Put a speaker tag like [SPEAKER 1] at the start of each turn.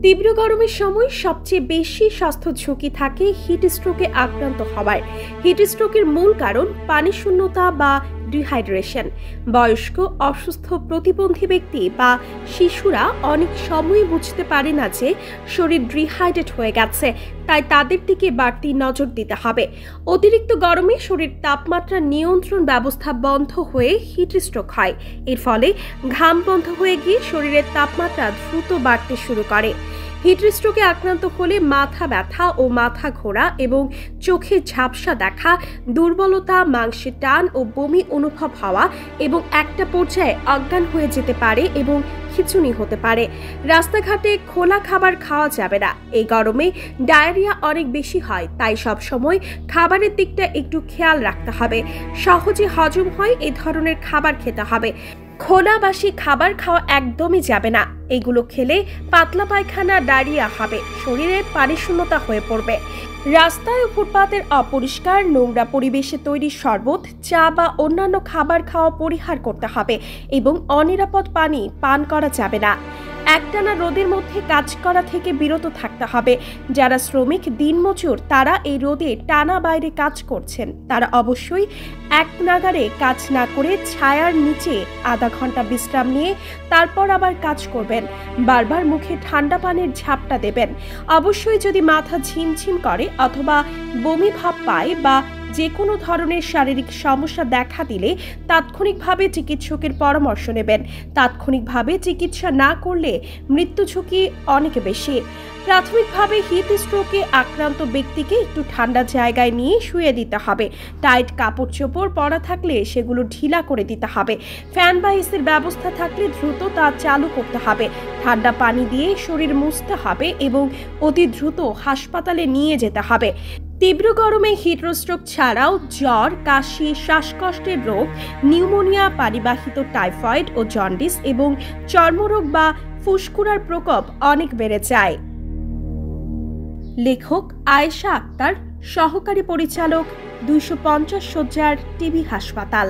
[SPEAKER 1] তীব্র গরমের সময় সবচেয়ে বেশি স্বাস্থ্য ঝুঁকি থাকে হিট স্ট্রোকে আক্রান্ত হওয়ার। হিট স্ট্রোকের মূল কারণ পানি শূন্যতা বা ডিহাইড্রেশন। বয়স্ক, অসুস্থ, প্রতিবন্ধী ব্যক্তি বা শিশুরা অনেক সময় বুঝতে পারে না যে শরীর ডিহাইড্রেট হয়ে গেছে, তাই তাদের দিকে বাড়তি নজর দিতে হবে। অতিরিক্ত গরমে শরীর তাপমাত্রা নিয়ন্ত্রণ ব্যবস্থা বন্ধ হয়ে হিট স্ট্রোক হয়। এর ফলে ঘাম বন্ধ হয়ে গিয়ে শরীরের তাপমাত্রা দ্রুত বাড়তে শুরু করে। হিট স্ট্রোকে আক্রান্ত হলে মাথা ব্যথা ও মাথা ঘোরা এবং চোখে ঝাপসা দেখা, দুর্বলতা, মাংসে টান ও বমি অনুভব হওয়া এবং একটা পর্যায়ে অজ্ঞান হয়ে যেতে পারে এবং খিঁচুনি হতে পারে। রাস্তাঘাটে খোলা খাবার খাওয়া যাবে না। এই গরমে ডায়রিয়া অনেক বেশি হয়, তাই সব সময় খাবারের দিকটা একটু খেয়াল রাখতে হবে। সহজে হজম হয় এই ধরনের খাবার খেতে হবে। খোলা বাসি খাবার খাওয়া একদমই যাবে না। এগুলো খেলে পাতলা পায়খানা, ডায়রিয়া হবে, শরীরে পানি শূন্যতা হয়ে পড়বে। রাস্তায় ও ফুটপাতের অপরিষ্কার, নোংরা পরিবেশে তৈরি শরবত, চা বা অন্যান্য খাবার খাওয়া পরিহার করতে হবে এবং অনিরাপদ পানি পান করা যাবে না। একটানা রোদের মধ্যে কাজ করা থেকে বিরত থাকতে হবে। যারা শ্রমিক, দিনমজুর, তারা এই রোদে টানা বাইরে কাজ করছেন, তারা অবশ্যই এক নাগারে কাজ না করে ছায়ার নিচে আধা ঘন্টা বিশ্রাম নিয়ে তারপর আবার কাজ করবেন। বারবার মুখে ঠান্ডা পানির ঝাপটা দেবেন। অবশ্যই যদি মাথা ঝিমঝিম করে অথবা বমি ভাব পায় বা যে কোনো ধরনের শারীরিক সমস্যা দেখা দিলে তাৎক্ষণিকভাবে চিকিৎসকের পরামর্শ নেবেন। তাৎক্ষণিকভাবে চিকিৎসা না করলে মৃত্যু ঝুঁকি অনেক বেশি। প্রাথমিকভাবে হিট স্ট্রোকে আক্রান্ত ব্যক্তিকে একটু ঠান্ডা জায়গায় নিয়ে শুয়ে দিতে হবে। টাইট কাপড় চোপড় পরা থাকলে সেগুলো ঢিলা করে দিতে হবে। ফ্যান বা এসির ব্যবস্থা থাকলে দ্রুত তা চালু করতে হবে। ঠান্ডা পানি দিয়ে শরীর মুছতে হবে এবং অতি দ্রুত হাসপাতালে নিয়ে যেতে হবে। তীব্র গরমে হিট স্ট্রোক ছাড়াও জ্বর, কাশি, শ্বাসকষ্টের রোগ, নিউমোনিয়া, পানিবাহিত টাইফয়েড ও জন্ডিস এবং চর্মরোগ বা ফুসকুড়ার প্রকোপ অনেক বেড়ে যায়। লেখক আয়েশা আক্তার, সহকারী পরিচালক, 250 শয্যার টিবি হাসপাতাল।